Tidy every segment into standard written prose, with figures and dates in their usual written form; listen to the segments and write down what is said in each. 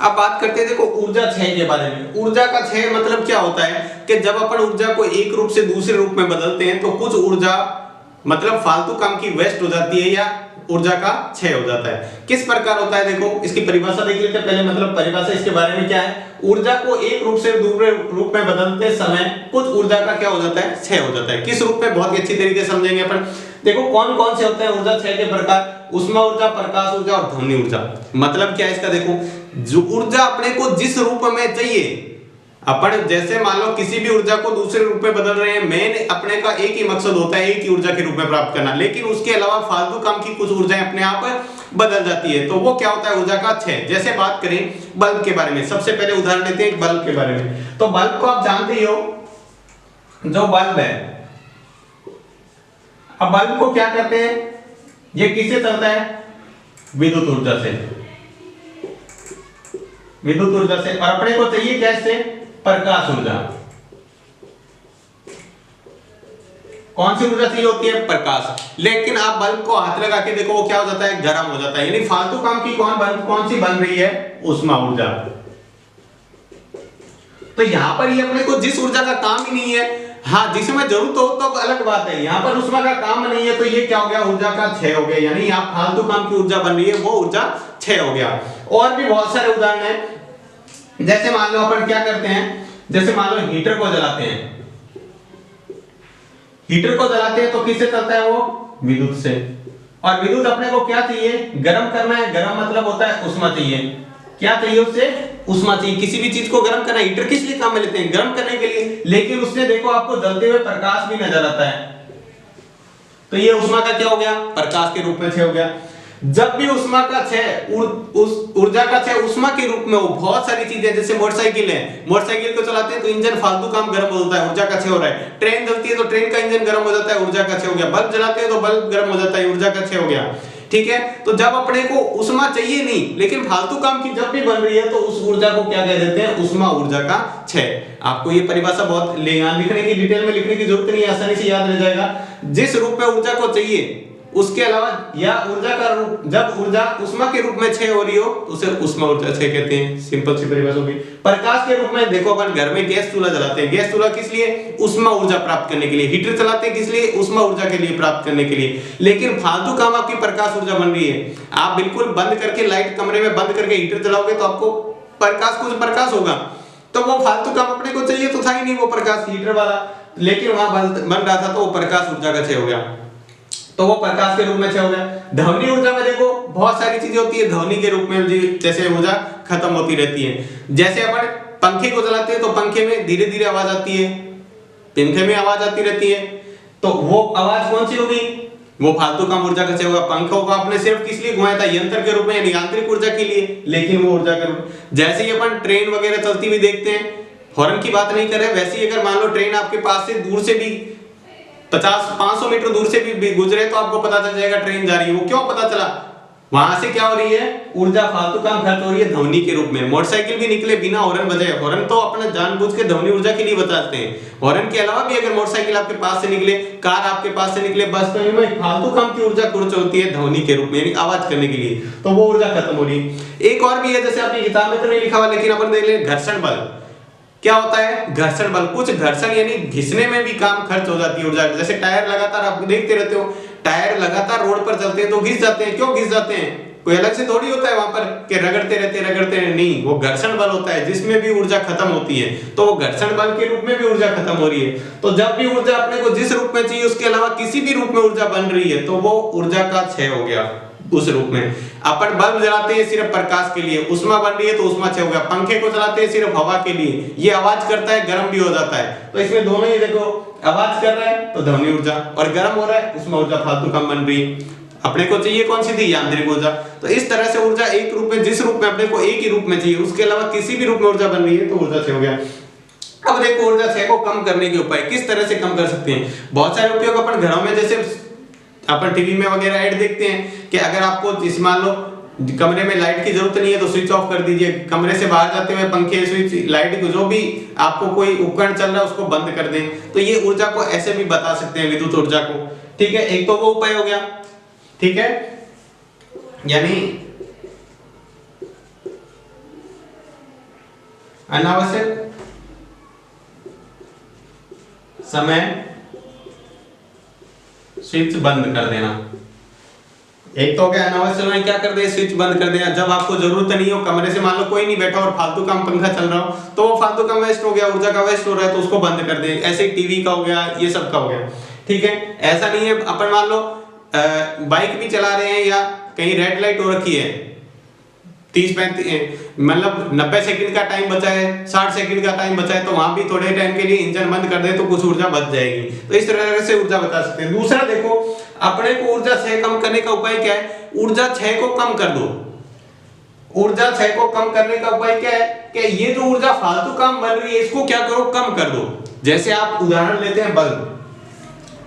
अब बात करते हैं देखो ऊर्जा क्षय के बारे में। ऊर्जा का क्षय मतलब क्या होता है कि जब अपन ऊर्जा को एक रूप से दूसरे रूप में बदलते हैं तो कुछ ऊर्जा मतलब फालतू काम की वेस्ट हो जाती है या ऊर्जा का क्षय हो जाता है। किस प्रकार होता है देखो इसकी परिभाषा देख लेते हैं पहले। मतलब परिभाषा इसके बारे में क्या है, ऊर्जा को एक रूप से दूसरे रूप में बदलते समय कुछ ऊर्जा का क्या हो जाता है, क्षय हो जाता है। किस रूप में, बहुत ही अच्छी तरीके से समझेंगे अपन। देखो कौन कौन से होते हैं ऊर्जा क्षय के प्रकार, उष्मा ऊर्जा, प्रकाश ऊर्जा और ध्वनि ऊर्जा। मतलब क्या है इसका, देखो जो ऊर्जा अपने को जिस रूप में चाहिए, अपन जैसे मान लो किसी भी ऊर्जा को दूसरे रूप में बदल रहे हैं, मेन अपने का एक ही मकसद होता है, एक ही ऊर्जा के रूप में प्राप्त करना, लेकिन उसके अलावा फालतू काम की कुछ ऊर्जाएं अपने आप बदल जाती है, तो वो क्या होता है, ऊर्जा का क्षय। जैसे बात करें बल्ब के बारे में, सबसे पहले उदाहरण लेते हैं बल्ब के बारे में। तो बल्ब को आप जानते ही हो, जो बल्ब है, अब बल्ब को क्या करते हैं, ये किससे चलता है, विद्युत ऊर्जा से, विद्युत ऊर्जा से। और अपने को चाहिए कैसे, प्रकाश ऊर्जा। कौन सी ऊर्जा चाहिए होती है, प्रकाश। लेकिन आप बल्ब को हाथ लगा के देखो वो क्या हो जाता है, गर्म हो जाता है। यानी फालतू काम की कौन सी बन रही है, उष्मा ऊर्जा। तो यहां पर ये अपने को जिस ऊर्जा का काम ही नहीं है, हाँ जिसमें जरूरत हो तो अलग बात है, यहां पर उष्मा का काम नहीं है, तो ये क्या हो गया, ऊर्जा का क्षय हो गया। यानी यहाँ फालतू काम की ऊर्जा बन रही है, वो ऊर्जा क्षय हो गया। और भी बहुत सारे उदाहरण है। जैसे मान लो अपन क्या करते हैं, जैसे मान लो हीटर को जलाते हैं, हीटर को जलाते हैं तो किससे चलता है, वो विद्युत से। और विद्युत अपने को क्या चाहिए, गर्म करना है। गर्म मतलब होता है उष्मा चाहिए। क्या चाहिए उससे, उष्मा चाहिए। किसी भी चीज को गर्म करना, हीटर किस लिए काम में लेते हैं, गर्म करने के लिए। लेकिन उससे देखो आपको जलते हुए प्रकाश भी नजर आता है, तो ये उष्मा का क्या हो गया, प्रकाश के रूप में क्षय हो गया। जब भी उष्मा का क्षय, ऊर्जा का क्षय उष्मा के रूप में हो, बहुत सारी चीजें, जैसे मोटरसाइकिल है, मोटरसाइकिल को चलाते हैं तो इंजन फालतू काम गर्म होता है, ऊर्जा का क्षय हो रहा है। ट्रेन चलती है तो ट्रेन का इंजन गर्म हो जाता है, ऊर्जा का क्षय हो गया। बल्ब जलाते हैं तो बल्ब गर्म हो जाता है, ऊर्जा का क्षय हो गया। ठीक है, तो जब अपने को उष्मा चाहिए नहीं, लेकिन फालतू काम की जब भी बन रही है, तो उस ऊर्जा को क्या कह देते हैं, उष्मा ऊर्जा का क्षय। आपको ये परिभाषा बहुत लिखने की, डिटेल में लिखने की जरूरत नहीं है, आसानी से याद रह जाएगा। जिस रूप में ऊर्जा को चाहिए उसके अलावा, या ऊर्जा का रूप, जब ऊर्जा उष्मा के रूप में क्षय हो रही हो तो उसे उष्मा ऊर्जा क्षय कहते हैं। सिंपल सी परिभाषा होगी। प्रकाश के रूप में देखो अपन घर में गैस चूल्हा जलाते हैं, गैस चूल्हा किस लिए, उष्मा ऊर्जा प्राप्त करने के लिए। हीटर चलाते हैं किस लिए, उष्मा ऊर्जा के लिए, प्राप्त करने के लिए। लेकिन फालतू काम आपकी प्रकाश ऊर्जा बन रही है। आप बिल्कुल बंद करके, लाइट कमरे में बंद करके हीटर चलाओगे तो आपको प्रकाश, कुछ प्रकाश होगा, तो वो फालतू काम अपने को चाहिए तो था ही नहीं वो प्रकाश, हीटर वाला, लेकिन वहां बन रहा था तो वो प्रकाश ऊर्जा का क्षय हो गया, तो वो प्रकाश के रूप में क्षय हो गया। ध्वनि ऊर्जा में देखो बहुत सारी चीजें होती है, ध्वनि के रूप में जैसे ऊर्जा खत्म होती रहती है। जैसे अपन पंखे को चलाते हैं तो पंखे में धीरे धीरे आवाज आती है, पंखे में आवाज आती रहती है, तो वो आवाज कौन सी होगी, वो फालतू काम ऊर्जा का क्षय होगा। पंखों को आपने सिर्फ किस लिए घुमाया था, यंत्र के रूप में, यानी यांत्रिक ऊर्जा के लिए, लेकिन वो ऊर्जा के रूप। जैसे ही अपन ट्रेन वगैरह चलती हुई देखते हैं, हॉर्न की बात नहीं कर रहे, वैसे ही अगर मान लो ट्रेन आपके पास से दूर से भी 50-500 मीटर दूर से भी गुजरे तो आपको पता चल जाएगा ट्रेन जा रही है। वो क्यों पता चला, वहां से क्या हो रही है, ऊर्जा फालतू काम खर्च हो रही है ध्वनि के रूप में। मोटरसाइकिल भी निकले बिना हॉर्न बजाए, हॉर्न तो अपना जानबूझ के ध्वनि ऊर्जा के लिए बजाते हैं। हॉर्न के अलावा भी अगर मोटरसाइकिल आपके पास से निकले, कार आपके पास से निकले, बस में फालतू काम की ऊर्जा खर्च होती है ध्वनि के रूप में, यानी आवाज करने के लिए, तो वो ऊर्जा खत्म हो रही है। एक और भी है, जैसे आपकी किताब में तो नहीं लिखा हुआ, लेकिन अपन देख ले, घर्षण बल। क्या होता है, घर्षण बल। कुछ घर्षण यानी घिसने में भी काम खर्च हो जाती है ऊर्जा। जैसे टायर लगातार आप देखते रहते हो, टायर लगातार रोड पर चलते हैं तो घिस जाते हैं। क्यों घिस जाते हैं, कोई अलग से थोड़ी होता है वहां पर कि रगड़ते रहते हैं, नहीं, वो घर्षण बल होता है जिसमें भी ऊर्जा खत्म होती है, तो वो घर्षण बल के रूप में भी ऊर्जा खत्म हो रही है। तो जब भी ऊर्जा अपने को जिस रूप में चाहिए उसके अलावा किसी भी रूप में ऊर्जा बन रही है, तो वो ऊर्जा का क्षय हो गया उस रूप में। अपन बल्ब जलाते हैं सिर्फ प्रकाश के लिए, उष्मा बन रही है तो उष्मा क्षय हो गया। पंखे को चलाते हैं सिर्फ हवा के लिए, ये आवाज करता है, गर्म भी हो जाता है, तो इसमें दोनों ही देखो, आवाज कर रहा है तो ध्वनि ऊर्जा, और गर्म हो रहा है उष्मा ऊर्जा, फालतू काम बन रही है। अपने को चाहिए कौन सी थी, यांत्रिक ऊर्जा। तो इस तरह से ऊर्जा एक रूप में, जिस रूप में अपने को एक ही रूप में चाहिए, उसके अलावा किसी भी रूप में ऊर्जा बन रही है तो ऊर्जा क्षय हो गया। अब देखो ऊर्जा क्षय को कम करने के उपाय, किस तरह से कम कर सकते हैं। बहुत सारे उपयोग अपन घरों में, जैसे अपन टीवी में वगैरह ऐड देखते हैं कि अगर आपको इस मान लो कमरे में लाइट की जरूरत नहीं है तो स्विच ऑफ कर दीजिए। कमरे से बाहर जाते हुए पंखे, स्विच, लाइट, जो भी आपको कोई उपकरण चल रहा है उसको बंद कर दें। तो ये ऊर्जा को ऐसे भी बता सकते हैं, विद्युत ऊर्जा को। ठीक है, एक तो वो उपाय हो गया। ठीक है, यानी अनावश्यक समय स्विच बंद कर देना। एक तो क्या अनावश्यक समय क्या कर दे, स्विच बंद कर देना। जब आपको जरूरत नहीं हो, कमरे से मान लो कोई नहीं बैठा और फालतू का पंखा चल रहा हो, तो वो फालतू का वेस्ट हो गया, ऊर्जा का वेस्ट हो रहा है, तो उसको बंद कर दे। ऐसे टीवी का हो गया, ये सब का हो गया, ठीक है। ऐसा नहीं है, अपन मान लो बाइक भी चला रहे हैं या कहीं रेड लाइट हो रखी है, 30-35 मतलब 90 सेकंड का टाइम बचा है, 60 सेकंड का टाइम बचा है, तो वहां भी थोड़े टाइम के लिए इंजन बंद कर दे तो कुछ ऊर्जा बच जाएगी। तो इस तरह से ऊर्जा बचा सकते हैं। दूसरा देखो, अपने को ऊर्जा क्षय कम करने का उपाय क्या है? ऊर्जा क्षय को कम कर दो। ऊर्जा क्षय को कम करने का उपाय क्या है कि ये जो ऊर्जा फालतू काम बन रही है इसको क्या करो, कम कर दो। जैसे आप उदाहरण लेते हैं बल्ब,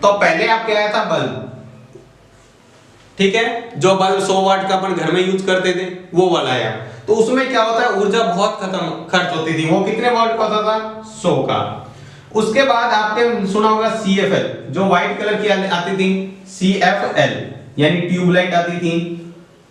तो पहले आप क्या आया था, बल्ब, ठीक है, जो बल्ब 100 वाट का अपन घर में यूज करते थे वो वाला आया, तो उसमें क्या होता है, ऊर्जा बहुत खर्च होती थी। वो कितने वाट का होता था, 100 का। उसके बाद आपने सुना होगा CFL, जो व्हाइट कलर की आती थी, CFL यानी ट्यूबलाइट आती थी,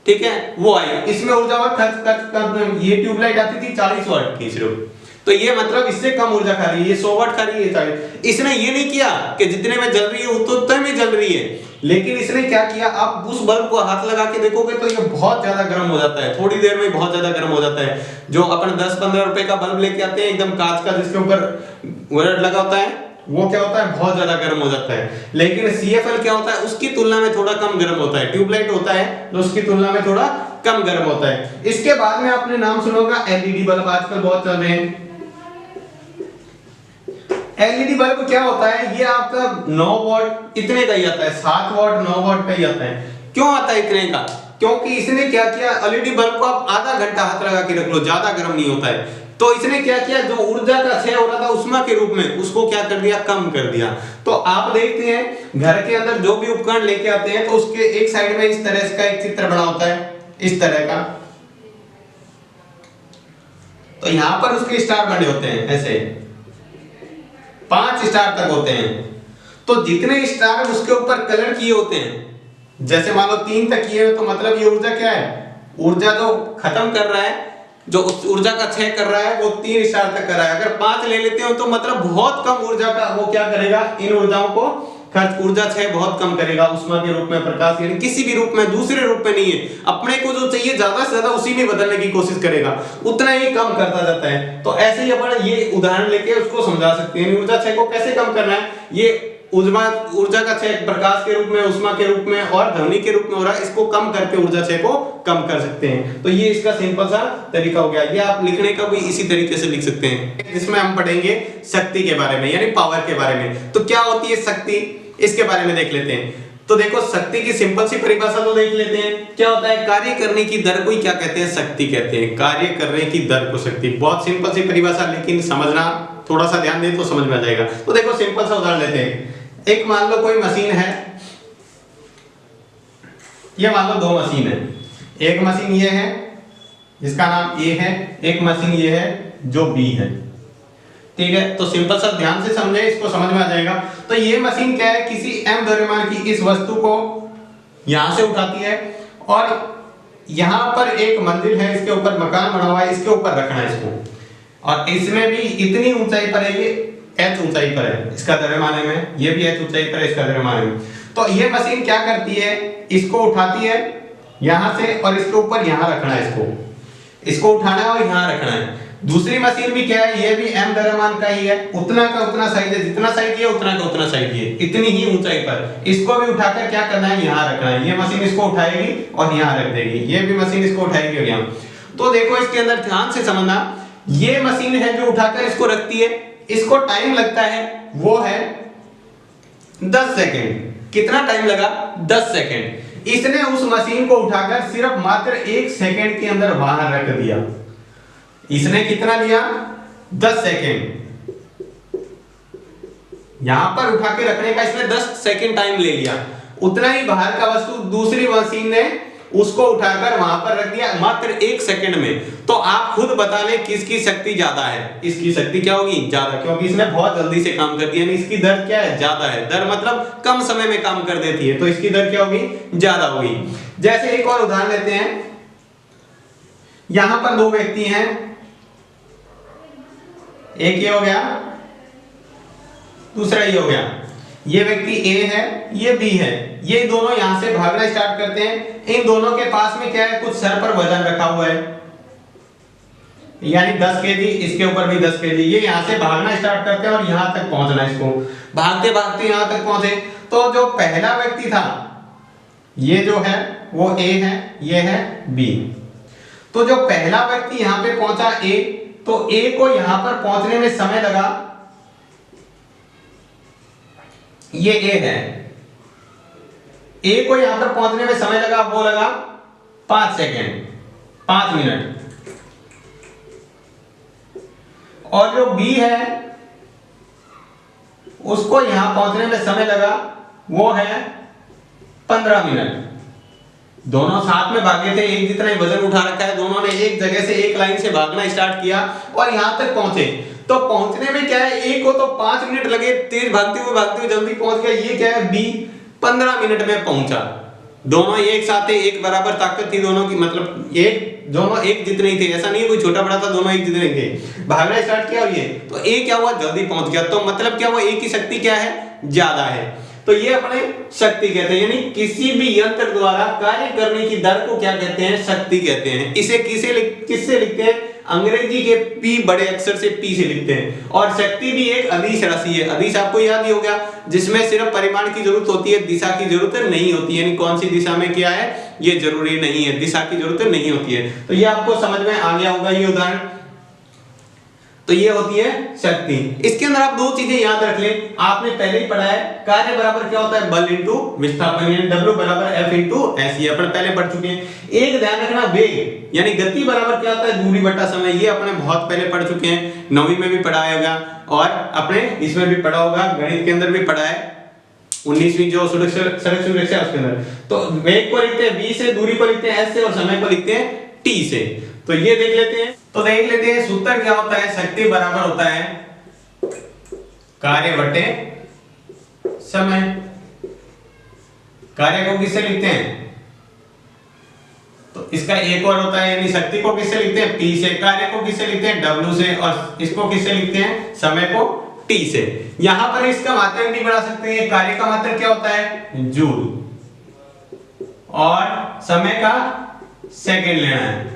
ठीक है, वो आई। इसमें ऊर्जा और खर्च, ये ट्यूबलाइट आती थी 40 वाट की सिर्फ, तो ये मतलब इससे कम ऊर्जा खा रही है, ये 100 वाट खा रही है 40। इसने ये नहीं किया कि जितने में जल रही है उतने में जल रही है, लेकिन इसने क्या किया, आप उस बल्ब को हाथ लगा के देखोगे तो ये बहुत ज्यादा गर्म हो जाता है, थोड़ी देर में बहुत ज्यादा गर्म हो जाता है। जो अपन 10-15 रुपए का बल्ब लेके आते हैं एकदम कांच का, जिसके ऊपर वर्ड लगा होता है, वो क्या होता है, बहुत ज्यादा गर्म हो जाता है। लेकिन CFL क्या होता है, उसकी तुलना में थोड़ा कम गर्म होता है। ट्यूबलाइट होता है तो उसकी तुलना में थोड़ा कम गर्म होता है। इसके बाद में आपने नाम सुना होगा LED बल्ब, आजकल बहुत चल रहे हैं। LED बल्ब क्या होता है, ये आपका 9 वॉट इतने का ही आता है, 7 वॉट 9 वॉट का ही आता है। क्यों आता है इतने का? क्योंकि इसने क्या किया, LED बल्ब को आप आधा घंटा हाथ लगा के रख लो, ज्यादा गर्म नहीं होता है। तो इसने क्या किया, जो ऊर्जा का क्षय हो रहा था उष्मा के रूप में, उसको क्या कर दिया, कम कर दिया। तो आप देखते हैं घर के अंदर जो भी उपकरण लेके आते हैं तो उसके एक साइड में इस तरह का एक चित्र बना होता है, इस तरह का, तो यहां पर उसके स्टार बने होते हैं, ऐसे 5 स्टार तक होते हैं। तो जितने स्टार उसके ऊपर कलर किए होते हैं, जैसे मान लो 3 तक किए तो मतलब ये ऊर्जा क्या है, ऊर्जा जो खत्म कर रहा है, जो उस ऊर्जा का क्षय कर रहा है वो 3 स्टार तक कर रहा है। अगर 5 ले लेते हो तो मतलब बहुत कम ऊर्जा का वो क्या करेगा, इन ऊर्जाओं को खर्च, ऊर्जा क्षय बहुत कम करेगा, उष्मा के रूप में, प्रकाश यानी किसी भी रूप में, दूसरे रूप में नहीं है। अपने को जो चाहिए ज्यादा से ज्यादा उसी में बदलने की कोशिश करेगा, उतना ही कम करता जाता है। तो ऐसे ही अपन ये उदाहरण लेके उसको समझा सकते हैं, ऊर्जा क्षय को कैसे कम करना है। ये ऊर्जा का क्षय प्रकाश के रूप में, उष्मा के रूप में और ध्वनि के रूप में हो रहा है, इसको कम करके ऊर्जा क्षय को कम कर सकते हैं। तो ये इसका सिंपल सा तरीका हो गया। ये आप लिखने का भी इसी तरीके से लिख सकते हैं, जिसमें हम पढ़ेंगे शक्ति के बारे में, यानी पावर के बारे में। तो क्या होती है शक्ति, इसके बारे में देख लेते हैं। तो देखो, शक्ति की सिंपल सी परिभाषा तो देख लेते हैं। क्या होता है, कार्य करने की दर को ही क्या कहते हैं, शक्ति कहते हैं। कार्य करने की दर को शक्ति, बहुत सिंपल सी परिभाषा, लेकिन समझना, थोड़ा सा ध्यान दें तो समझ में आ जाएगा। तो देखो सिंपल सा उदाहरण लेते हैं। एक मान लो कोई मशीन है, ये मान लो 2 मशीन है। एक मशीन ये है जिसका नाम A है, एक मशीन ये है जो B है, ठीक है। तो सिंपल सा ध्यान से समझे, इसको समझ में आ जाएगा। तो ये मशीन क्या है, किसी m द्रव्यमान की इस वस्तु को यहां से उठाती है और यहां पर एक मंजिल है, इसके ऊपर मकान बना हुआ है, इसके ऊपर रखना है इसको, और इसमें भी इतनी ऊंचाई पर है, ये h ऊंचाई पर है, इसका द्रव्यमान में, ये भी h ऊंचाई पर है, इसका द्रव्यमान में। तो ये मशीन क्या करती है, इसको उठाती है यहां से और इसके ऊपर यहां रखना है, इसको उठाना है और यहां रखना है। दूसरी मशीन भी क्या है, ये भी m द्रव्यमान का ही है, उतना का उतना साइज है, जितना साइज है उतना का उतना साइज है, इतनी ही ऊंचाई पर। इसको भी उठाकर क्या करना है, यहां रखना है। ये मशीन इसको उठाएगी और यहां रख देगी, ये भी मशीन इसको उठाएगी और यहां। तो देखो इसके अंदर ध्यान से समझना, ये मशीन है जो उठाकर इसको रखती है, इसको टाइम लगता है वो है 10 सेकंड। कितना टाइम लगा, 10 सेकंड। इसने उस मशीन को उठाकर सिर्फ मात्र 1 सेकंड के अंदर बाहर रख दिया। इसने कितना लिया, 10 सेकंड। यहां पर उठा के रखने का इसने 10 सेकंड टाइम ले लिया, उतना ही बाहर का वस्तु दूसरी मशीन ने उसको उठाकर वहां पर रख दिया मात्र 1 सेकंड में। तो आप खुद बता लें किसकी शक्ति ज्यादा है। इसकी शक्ति क्या होगी, ज्यादा, क्योंकि इसने बहुत जल्दी से काम कर दिया, यानी इसकी दर क्या है, ज्यादा है। दर मतलब कम समय में काम कर देती है, तो इसकी दर क्या होगी, ज्यादा होगी। जैसे एक और उदाहरण लेते हैं, यहां पर 2 व्यक्ति हैं, एक ये हो गया, दूसरा ये हो गया। ये व्यक्ति ए है, ये बी है, ये दोनों यहां से भागना स्टार्ट करते हैं। इन दोनों के पास में क्या है, कुछ सर पर वजन रखा हुआ है, यानी 10 केजी, इसके ऊपर भी 10 केजी। ये यहां से भागना स्टार्ट करते हैं और यहां तक पहुंचना है इसको, भागते भागते यहां तक पहुंचे। तो जो पहला व्यक्ति था ये जो है वो ए है, ये है बी। तो जो पहला व्यक्ति यहां पे पहुंचा ए, तो ए को यहां पर पहुंचने में समय लगा, ये ए है, ए को यहां पर पहुंचने में समय लगा, वो लगा 5 सेकेंड, 5 मिनट। और जो बी है उसको यहां पहुंचने में समय लगा, वो है 15 मिनट। दोनों साथ में भागे थे, एक जितना ही वजन उठा रखा है, दोनों ने एक जगह से एक लाइन से भागना स्टार्ट किया और यहां तक पहुंचे। तो पहुंचने में क्या है, ए को तो 5 मिनट लगे, तेज भागते हुए जल्दी पहुंच गया। ये क्या है, बी 15 मिनट में पहुंचा। दोनों एक साथ थे, एक बराबर ताकत थी दोनों की, मतलब दोनों एक जितने ही थे, ऐसा नहीं है कोई छोटा बड़ा था, दोनों एक जितने थे। भागना स्टार्ट किया और ये तो ए क्या हुआ, जल्दी पहुंच गया। तो मतलब क्या हुआ, ए की शक्ति क्या है, ज्यादा है। तो ये अपने शक्ति कहते हैं, यानी किसी भी यंत्र द्वारा कार्य करने की दर को क्या कहते हैं, शक्ति कहते हैं। इसे किससे लिखते हैं, अंग्रेजी के पी बड़े अक्षर से पी से लिखते हैं। और शक्ति भी एक अदिश राशि है। अदिश आपको याद ही होगा, जिसमें सिर्फ परिमाण की जरूरत होती है, दिशा की जरूरत नहीं होती, यानी कौन सी दिशा में क्या है ये जरूरी नहीं है, दिशा की जरूरत नहीं होती है। तो ये आपको समझ में आ गया होगा ये उदाहरण। तो ये होती है शक्ति। इसके अंदर आप दो चीजें याद रख लें, आपने पहले ही पढ़ा है, कार्य बराबर क्या होता है, बल इंटू विस्थापन, यानी W बराबर F इंटू S, ये अपन पहले पढ़ चुके हैं। एक ध्यान रखना, वेग यानी गति बराबर क्या होता है, दूरी बटा समय, ये अपने बहुत पहले पढ़ चुके हैं, 9वीं में भी पढ़ाया होगा और अपने इसमें भी पढ़ा होगा, गणित के अंदर भी पढ़ा है, 19वीं जो सड़क सुरक्षा उसके अंदर। तो वेग को लिखते हैं V से, दूरी को लिखते हैं S से और समय को लिखते हैं T से। तो ये देख लेते हैं, तो देख लेते हैं सूत्र क्या होता है, शक्ति बराबर होता है कार्य बटे समय। कार्य को किससे लिखते हैं, तो इसका एक और होता है, यानी शक्ति को किससे लिखते हैं, P से, कार्य को किससे लिखते हैं, W से, और इसको किससे लिखते हैं, समय को T से। यहां पर इसका मात्रक भी बढ़ा सकते हैं, कार्य का मात्रक क्या होता है, जूल, और समय का सेकंड लेना है।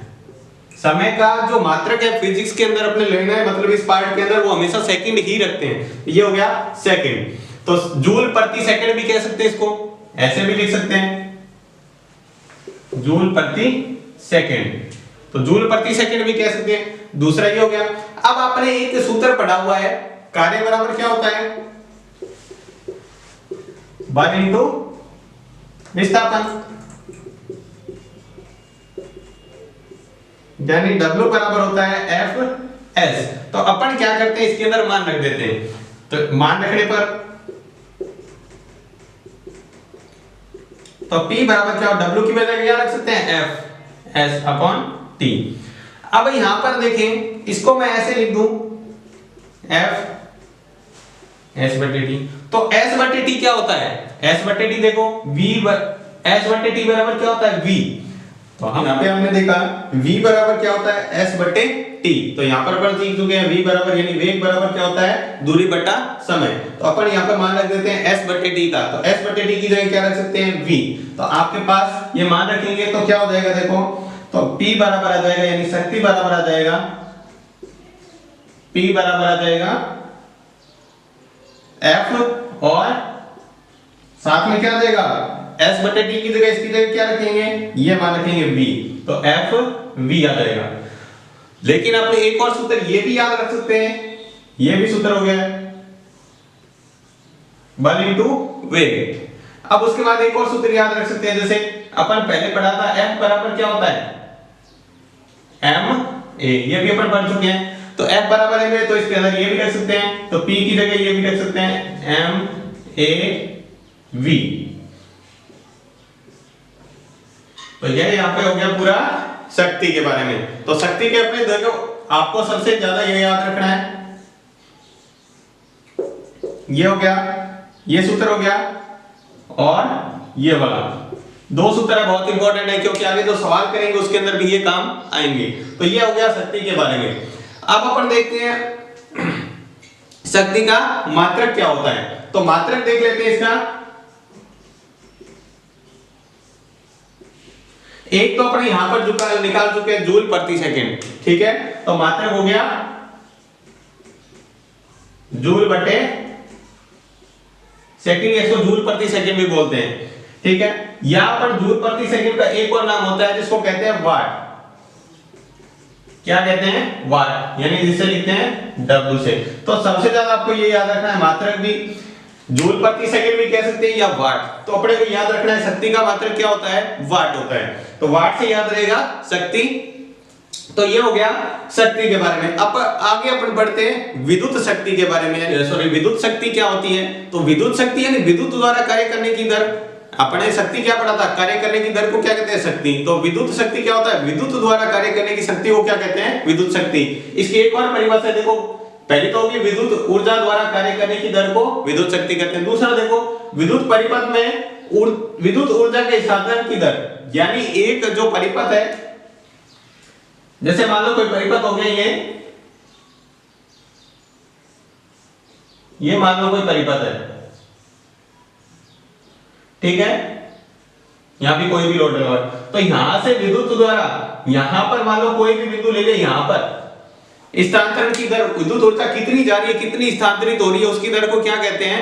समय का जो मात्रक है फिजिक्स के अंदर अपने लेना है, मतलब इस पार्ट के अंदर वो हमेशा सेकंड ही रखते हैं। ये हो गया सेकंड। तो जूल प्रति सेकंड भी कह सकते हैं, इसको ऐसे भी लिख सकते हैं, जूल प्रति सेकंड। तो जूल प्रति सेकंड भी कह सकते हैं। दूसरा ये हो गया। अब आपने एक सूत्र पढ़ा हुआ है, कार्य बराबर क्या होता है, बल इंटू विस्थापन, यानी W बराबर होता है F/S। तो अपन क्या करते हैं, इसके अंदर मान रख देते हैं। तो मान रखने पर तो P बराबर क्या, W की वजह क्या रख सकते हैं, F/S/T। अब यहां पर देखें, इसको मैं ऐसे लिख दूं, F/S/T। तो S/T क्या होता है, S/T देखो, S/T बराबर क्या होता है, V। तो यहाँ पे हमने देखा V बराबर क्या होता है, S/T। तो यहाँ पर अपन सीख चुके हैं V बराबर, यानी वेग बराबर क्या होता है, दूरी बटा समय। तो अपन यहाँ पर मान रख देते हैं S/T का। तो S/T की जगह क्या रख सकते हैं, V। तो आपके पास ये मान रखेंगे तो क्या हो जाएगा, देखो, तो P बराबर आ जाएगा, यानी शक्ति बराबर आ जाएगा, P बराबर आ जाएगा F, और साथ में क्या आ जाएगा, S/T की जगह इसकी जगह क्या रखेंगे, ये मान रखेंगे V। तो F/V आ जाएगा। लेकिन आपने एक और सूत्र ये भी याद रख सकते हैं, ये भी सूत्र हो गया, बल इंटू वेग। अब उसके बाद एक और सूत्र याद रख सकते हैं, जैसे अपन पहले पढ़ा था, F बराबर क्या होता है, ma, ये भी अपन पढ़ चुके हैं। तो F बराबर है, तो इसके अंदर ये भी रख सकते हैं, तो P की जगह ये भी रख सकते हैं, MAV। तो यह यहाँ पे हो गया पूरा शक्ति के बारे में। तो शक्ति के अपने देखो, आपको सबसे ज्यादा ये याद रखना है, ये हो गया, ये सूत्र हो गया, और ये वाला दो सूत्र बहुत इंपॉर्टेंट है, क्योंकि आगे जो सवाल करेंगे उसके अंदर भी ये काम आएंगे। तो ये हो गया शक्ति के बारे में। अब अपन देखते हैं शक्ति का मात्रक क्या होता है। तो मात्रक देख लेते हैं इसका। एक तो अपने यहां पर निकाल चुके हैं जूल प्रति सेकंड, ठीक है। तो मात्रक हो गया जूल बटे सेकंड, इसको जूल प्रति सेकंड भी बोलते हैं, ठीक है। यहां पर जूल प्रति सेकंड का एक और नाम होता है जिसको कहते हैं वाट। क्या कहते हैं? वाट, यानी जिसे लिखते हैं W से। तो सबसे ज्यादा आपको ये याद रखना है, मात्रक भी जूल प्रति सेकंड भी कह सकते हैं या वाट। तो अपने को याद रखना है शक्ति का मात्रक क्या होता है? वाट होता है। तो वाट से याद रहेगा शक्ति। तो ये हो गया शक्ति के बारे में। अब आगे अपन बढ़ते हैं विद्युत शक्ति के बारे में। सॉरी, विद्युत शक्ति क्या होती है? तो विद्युत शक्ति यानी विद्युत द्वारा कार्य करने की दर। अपने शक्ति क्या पढ़ा था? कार्य करने की दर को क्या कहते हैं? शक्ति। तो विद्युत शक्ति क्या होता है? विद्युत द्वारा कार्य करने की शक्ति को क्या कहते हैं? विद्युत शक्ति। इसकी एक और परिभाषा देखो, पहली तो होगी विद्युत ऊर्जा द्वारा कार्य करने की दर को विद्युत शक्ति कहते हैं। दूसरा देखो विद्युत परिपथ में विद्युत ऊर्जा के स्थानांतरण की दर, यानी एक जो परिपथ है, जैसे मान लो कोई परिपथ हो गया ये मान लो कोई परिपथ है, ठीक है। यहां भी कोई भी लोड लगा, तो यहां से विद्युत द्वारा यहां पर मान लो कोई भी बिंदु ले ले, यहां पर स्थानांतरण की दर, विद्युत ऊर्जा कितनी जा रही है, कितनी स्थानांतरित हो रही है, उसकी दर को क्या कहते हैं?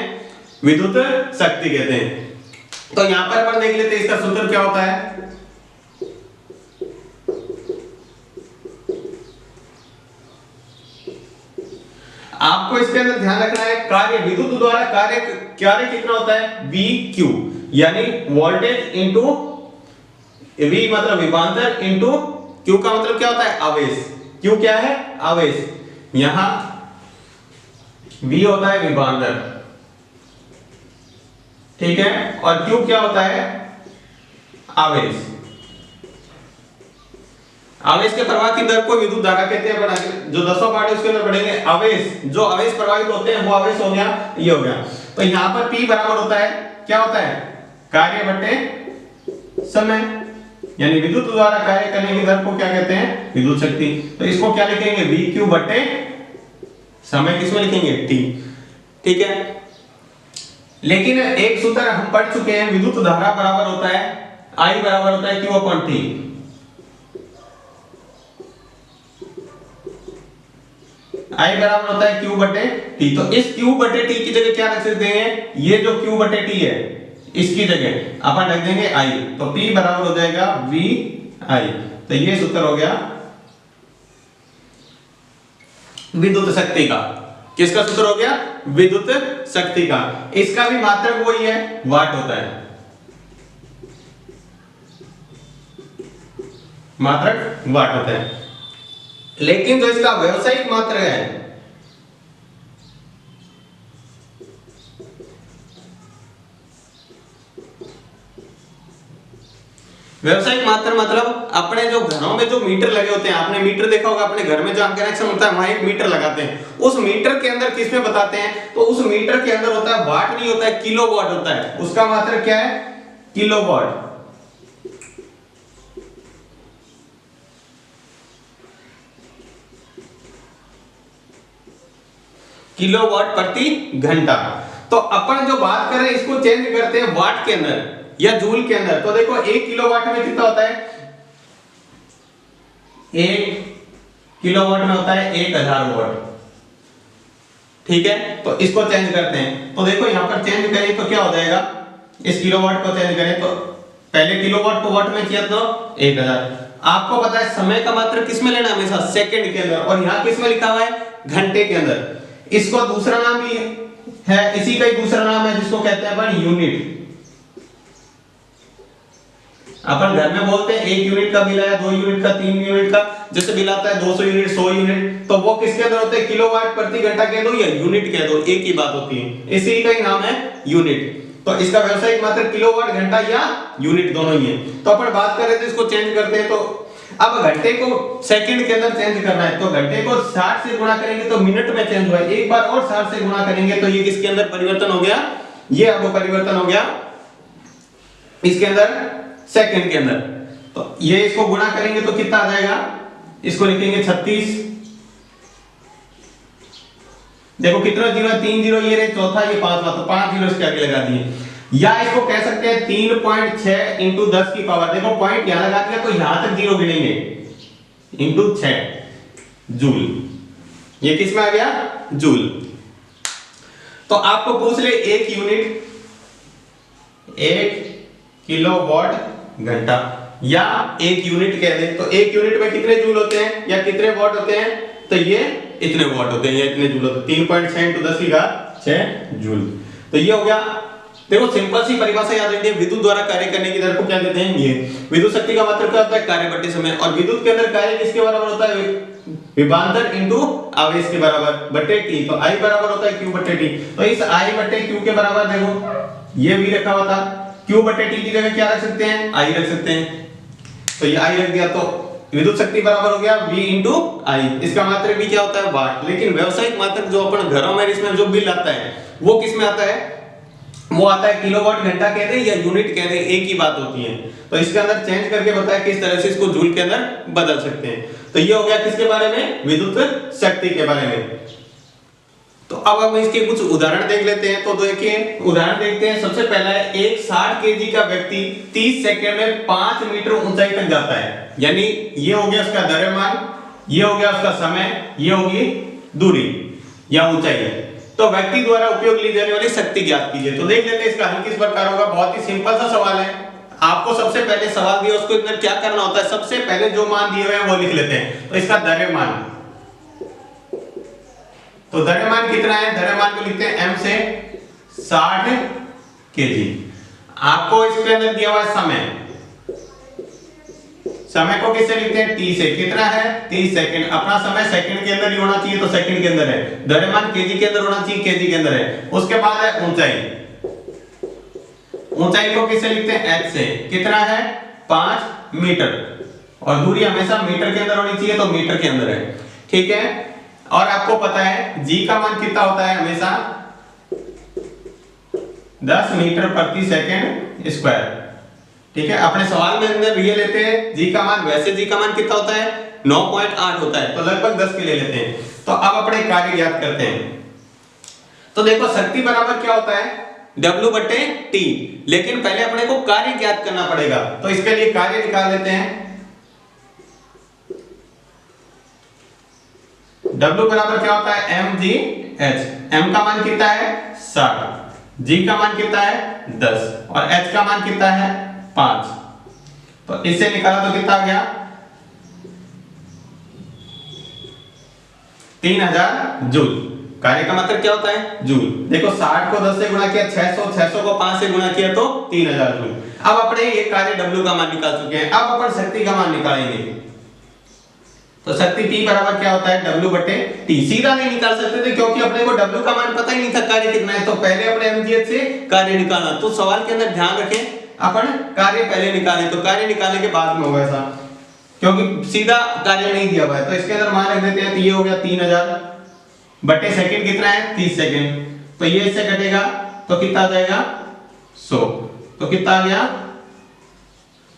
विद्युत शक्ति कहते हैं। तो यहां पर अपन देख लेते हैं इसका सूत्र क्या होता है। आपको इसके अंदर ध्यान रखना है, कार्य विद्युत द्वारा कार्य कितना होता है? VQ, यानी वोल्टेज इंटू V मतलब विभवांतर इंटू Q का मतलब क्या होता है? आवेश। Q क्या है? आवेश। यहां V होता है विभवांतर, ठीक है, और Q क्या होता है? आवेश। आवेश के प्रवाह की दर को विद्युत धारा कहते हैं। जो 10वां पार्ट है उसके अंदर पढ़ेंगे आवेश, जो आवेश प्रवाहित होते हैं वो आवेश हो गया, ये हो गया। तो यहां पर P बराबर होता है, क्या होता है? कार्य बटे समय, यानी विद्युत द्वारा कार्य करने की दर को क्या कहते हैं? विद्युत शक्ति। तो इसको क्या लिखेंगे? VQ बटे समय, किसमें लिखेंगे? T, ठीक है। लेकिन एक सूत्र हम पढ़ चुके हैं, विद्युत धारा बराबर होता है I बराबर होता है Q अपॉन T। I बराबर होता है Q बटे T। तो इस Q बटे T की जगह क्या रख सकते हैं? ये जो Q बटे T है इसकी जगह अपन रख देंगे I। तो P बराबर हो जाएगा VI। तो ये सूत्र हो गया विद्युत शक्ति का। किसका सूत्र हो गया? विद्युत शक्ति का। इसका भी मात्रक वही है, वाट होता है। मात्रक वाट होता है। लेकिन जो इसका व्यावसायिक मात्रक है, व्यावसायिक मात्रा मतलब अपने जो घरों में जो मीटर लगे होते हैं, आपने मीटर देखा होगा, अपने घर में जहां कनेक्शन होता है वहां एक मीटर लगाते हैं। उस मीटर के अंदर किसमें बताते हैं? तो उस मीटर के अंदर होता है वाट नहीं होता है, किलोवाट होता है। उसका मात्रक क्या है? किलोवाट। किलोवाट प्रति घंटा। तो अपन जो बात कर रहे हैं इसको चेंज करते हैं वाट के अंदर या जूल के अंदर। तो देखो 1 किलोवाट में कितना होता है? 1 किलोवाट में होता है 1000 वाट, ठीक है। तो इसको चेंज करते हैं। तो देखो यहां पर चेंज करें तो क्या हो जाएगा? इस किलोवाट को चेंज करें तो पहले किलोवाट को वाट में किया तो 1000। आपको पता है समय का मात्रक किसमें लेना है? हमेशा सेकंड के अंदर। और यहां किसमें लिखा हुआ है? घंटे के अंदर। इसको दूसरा नाम भी है, इसी का ही दूसरा नाम है जिसको कहते हैं अपन यूनिट। अपन घर में बोलते हैं 1 यूनिट का बिल आया, 2 यूनिट का, 3 यूनिट का, जैसे बिल आता है 200 यूनिट, 100 यूनिट, तो वो किसके अंदर होते हैं? किलोवाट प्रति घंटा कह दो या यूनिट कह दो, एक ही बात होती है। इसी का ही नाम है यूनिट। तो इसका व्यावसायिक मात्रक किलोवाट, घंटा या यूनिट दोनों ही है। तो अपन बात कर रहे थे इसको चेंज करते हैं। तो अब घंटे को सेकंड के अंदर चेंज करना है, तो घंटे को 60 से गुणा करेंगे तो मिनट में चेंज हुआ। एक बार और 60 से गुणा करेंगे तो ये किसके अंदर परिवर्तन हो गया? ये अब परिवर्तन हो गया इसके अंदर सेकंड के अंदर। तो ये इसको गुणा करेंगे तो कितना आ जाएगा? इसको लिखेंगे 36 देखो कितना जीरो है, 3 जीरो ये रहे, चौथा ये पांचवा, तो 5 जीरो इसके आगे लगा दिए। या इसको कह सकते हैं 3.6 इंटू 10 की पावर, देखो पॉइंट यहां लगा दिया तो यहां तक जीरो गिनेंगे, इंटू 6 जूल। ये किस में आ गया, जूल। तो आपको पूछ ले एक यूनिट 1 किलोवाट घंटा, या एक यूनिट कह दे, तो एक यूनिट में कितने जूल होते हैं या कितने वाट होते हैं, तो ये इतने वाट होते हैं या इतने जूल होते हैं, 3.6 इंटू 10 की घात 6 जूल। तो ये हो गया। देखो सिंपल सी परिभाषा याद रखिए, विद्युत द्वारा कार्य करने की दर को क्या कहते हैं, ये विद्युत शक्ति का मात्रक क्या होता है, कार्य बटे समय। और विद्युत के अंदर कार्य किसके बराबर होता है, विभवांतर इंटू आवेश के बराबर बटे टी। तो I बराबर होता है Q बटे टी। तो इस I बटे Q के बराबर देखो ये भी रखा हुआ था, Q बटे टी की जगह क्या रख सकते हैं, I रख सकते हैं। तो ये I रख दिया, तो विद्युत शक्ति बराबर हो गया V इंटू I। इसका मात्रक भी क्या होता है, वाट। लेकिन व्यावसायिक मात्रक जो अपन घरों में इसमें जो बिल आता है वो किस में आता है, वो आता है किलोवाट घंटा कह दे या यूनिट कह दे, एक ही बात होती है। तो इसके अंदर चेंज करके बताया किस तरह से इसको जूल के अंदर बदल सकते हैं। तो ये हो गया किसके बारे में, विद्युत शक्ति के बारे में। तो अब हम इसके कुछ उदाहरण देख लेते हैं। तो देखिए उदाहरण देखते हैं। सबसे पहला है, एक 60 केजी का व्यक्ति 30 सेकंड में 5 मीटर ऊंचाई तक जाता है। यानी ये हो गया उसका द्रव्यमान, ये हो गया उसका समय, ये होगी दूरी या ऊंचाई। तो व्यक्ति द्वारा उपयोग ली जाने वाली शक्ति ज्ञात कीजिए। तो देख लेते हैं इसका हल किस प्रकार होगा। बहुत ही सिंपल सा सवाल है। आपको सबसे पहले सवाल दिया उसको इधर क्या करना होता है, सबसे पहले जो मान दिए हुए हैं वो लिख लेते हैं। तो इसका द्रव्यमान, तो द्रव्यमान कितना है, द्रव्यमान को लिखते हैं m से 60 केजी। आपको इसके अंदर दिया हुआ है समय, समय को किससे लिखते हैं, t से। कितना है, 30 सेकंड। अपना समय सेकंड के अंदर ही होना चाहिए, तो सेकंड के अंदर है। द्रव्यमान केजी के अंदर होना चाहिए, केजी के अंदर है। उसके बाद है ऊंचाई, ऊंचाई को किससे लिखते हैं, h से। कितना है, 5 मीटर। और दूरी हमेशा मीटर के अंदर होनी चाहिए, तो मीटर के अंदर है। ठीक है। और आपको पता है g का मान कितना होता है, हमेशा 10 मीटर प्रति सेकंड स्क्वायर। ठीक है। अपने सवाल में अंदर ये लेते हैं g का मान, वैसे g का मान कितना होता है, 9.8 होता है, तो लगभग 10 के ले लेते हैं। तो अब अपने कार्य ज्ञात करते हैं। तो देखो शक्ति बराबर क्या होता है, W बटे T। लेकिन पहले अपने को कार्य ज्ञात करना पड़ेगा, तो इसके लिए कार्य निकाल लेते हैं। W बराबर क्या होता है, mgh। m का मान कितना है, 60, g का मान कितना है, 10, और h का मान कितना है, 5। तो इससे निकाला तो कितना आ गया, 3000 जूल। कार्य का मतलब क्या होता है, जूल। देखो 60 को 10 से गुणा किया 600, 600 को 5 से गुणा किया तो 3000 जूल। अब अपने ये कार्य W का मान निकाल चुके हैं। अब अपन शक्ति का मान निकालेंगे। तो शक्ति P बराबर क्या होता है, W बटे T। सीधा नहीं निकाल सकते थे क्योंकि अपने को W का मान पता ही नहीं था कार्य कितना है। तो पहले अपने mgh से कार्य निकालना। तो सवाल के अंदर ध्यान रखें, अपन कार्य पहले निकालें, तो कार्य निकालने के बाद में होगा ऐसा, क्योंकि सीधा कार्य नहीं दिया हुआ है। तो इसके अंदर मान रख देते हैं। तो ये हो गया 3000 बटे सेकंड कितना है, 30 सेकंड। तो ये इससे कटेगा तो कितना आ जाएगा, 100। तो कितना आ गया,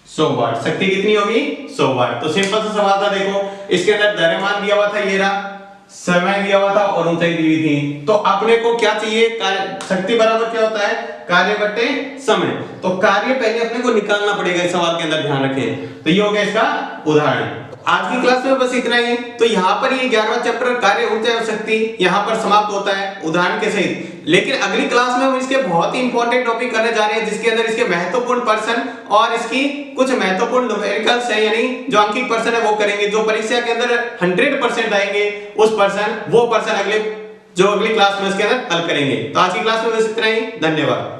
100 वाट। शक्ति कितनी होगी, 100 वाट। तो सिंपल सा सवाल था। देखो इसके अंदर द्रव्यमान दिया हुआ था, ये रहा, समय दिया हुआ था और ऊंचाई दी हुई थी। तो अपने को क्या चाहिए, कार्य। शक्ति बराबर क्या होता है, कार्य बटे समय। तो कार्य पहले अपने को निकालना पड़ेगा, इस सवाल के अंदर ध्यान रखें। तो ये हो गया इसका उदाहरण। आज की क्लास में बस इतना ही। तो यहाँ पर ये 11वां चैप्टर कार्य, ऊर्जा और शक्ति यहाँ पर समाप्त होता है उदाहरण के सहित। लेकिन अगली क्लास में हम इसके बहुत ही इंपॉर्टेंट टॉपिक करने जा रहे हैं, जिसके अंदर इसके महत्वपूर्ण पर्सन और इसकी कुछ महत्वपूर्ण न्यूमेरिकल्स है, यानी जो अंकित पर्सन है वो करेंगे, जो परीक्षा के अंदर 100% आएंगे। वो पर्सन अगली क्लास में इसके अंदर हल करेंगे। तो आज की क्लास में बस इतना ही। धन्यवाद।